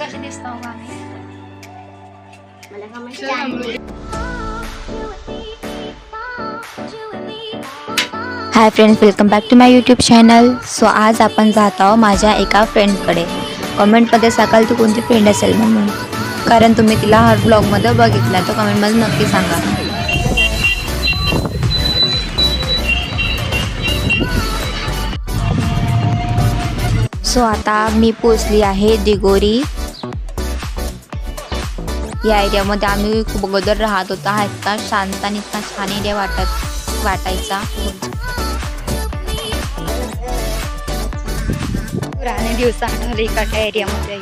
कशी दिसतो गाणे मला समजते. Hi friends, welcome back to my YouTube channel. So आज आपण जात आहोत माझ्या एका फ्रेंडकडे. कमेंटमध्ये सांगाल ती कोणती फ्रेंड असेल म्हणून, कारण तुम्ही तिला हर ब्लॉगमध्ये बघितला, तर कमेंटमध्ये नक्की सांगा. सो आता मी पोचली आहे दिगोरी या एरियामध्ये. आम्ही खूप अगोदर राहत होता. हा इतका शांत आणि इतका छान एरिया वाटायचा. पुराणे दिवस आठवले इकडच्या एरियामध्ये,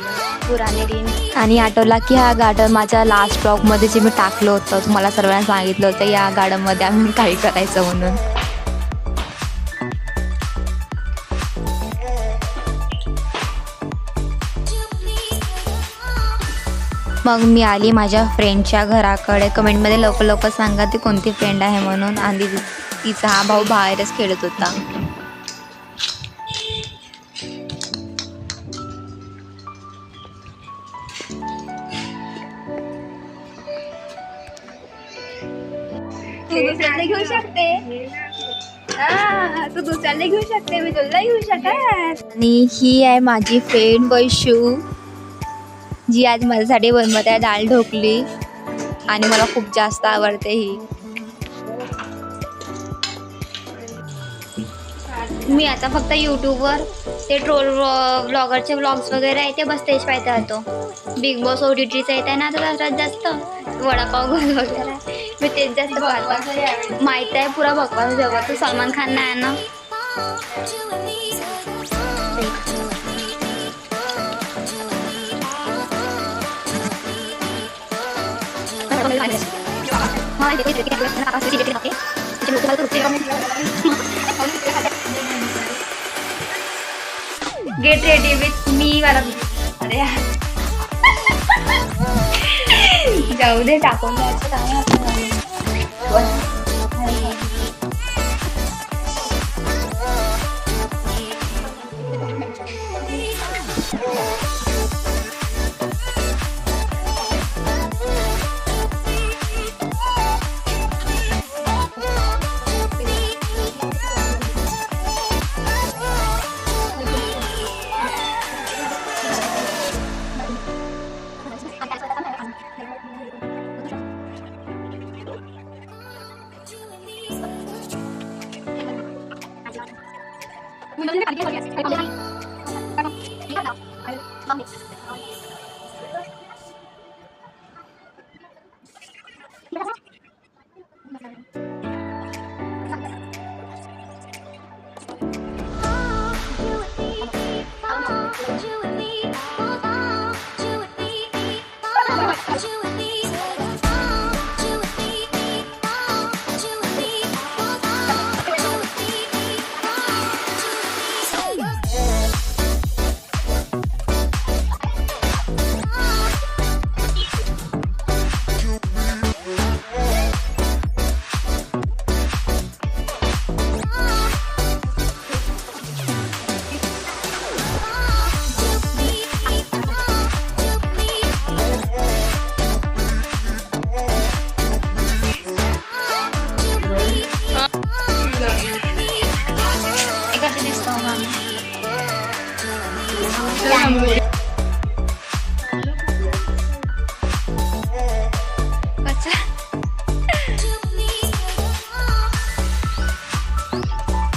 पुराणे दिन. आणि आठवला की हा गार्डन माझ्या लास्ट ब्लॉगमध्ये जे मी टाकलं होतं, तुम्हाला सर्वांना सांगितलं होतं या गार्डनमध्ये आम्ही काही करायचं म्हणून. मग मी आली माझ्या फ्रेंडच्या घराकडे. कमेंटमध्ये लवकर लवकर सांगा ती कोणती फ्रेंड आहे म्हणून. आणि तिचा हा भाऊ बाहेरच खेळत होता. तू दुसऱ्याला घेऊ शकते, तू दुसऱ्याला घेऊ शकते, मी तुला घेऊ शकत. आणि ही आहे माझी फ्रेंड वैशू, जी आज माझ्यासाठी बनवत आहे डाळ ढोकली. आणि मला खूप जास्त आवडते ही. मी आता फक्त यूट्यूबवर ते ट्रोल ब्लॉगरचे ब्लॉग्स वगैरे आहे ते बस तेच पाहता होतो. बिग बॉस OTTचं येत आहे ना आता सर्वात जास्त, वडापाव वगैरे मी तेच जास्त पाहतो. माहीत आहे पुरा बकवास जवळ. तो सलमान खान नाही आहे ना. गेट रेडी विथ मी वाला. अरे जाऊ दे, टाकून द्यायचं काय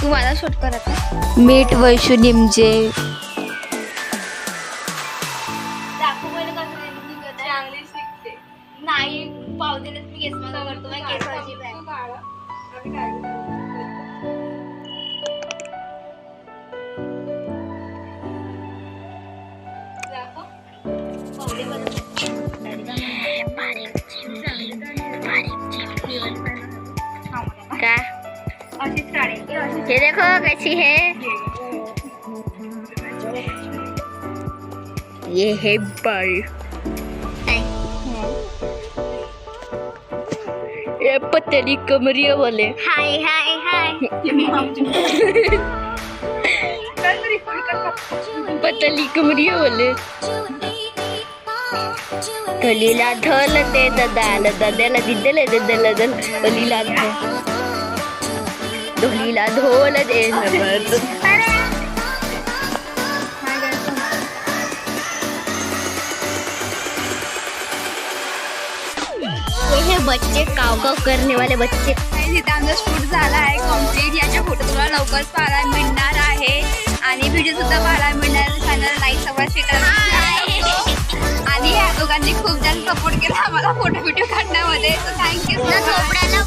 तू मला शूट करत आहे. मीट वैशू निमजे. चांगली शिकते नाही पावलेलं मी केस मला करतो. मी केस अजिबात का ये देखो कैसी है. ये है बाल. ये पतली कमरिया वाले. हाय हाय हाय. पतली कमरिया वाले. ढोलीला ढोल ते ददाल दद्याला दिदल ददल दल ढोलीला ढोलीला ढोल दे हे बच्चे काव करने वाले बच्चे. इथे आमचा शूट झाला आहे कम्प्लीट. याच्या फोटो तुम्हाला लवकरच पाहायला मिळणार आहे आणि व्हिडिओ सुद्धा पाहायला मिळणार आहे. चॅनल लाईक सबस्क्राईब करा आणि या दोघांनी खूप जास्त सपोर्ट केला आम्हाला फोटो व्हिडिओ काढण्यामध्ये. थँक्यू. चोपड्याला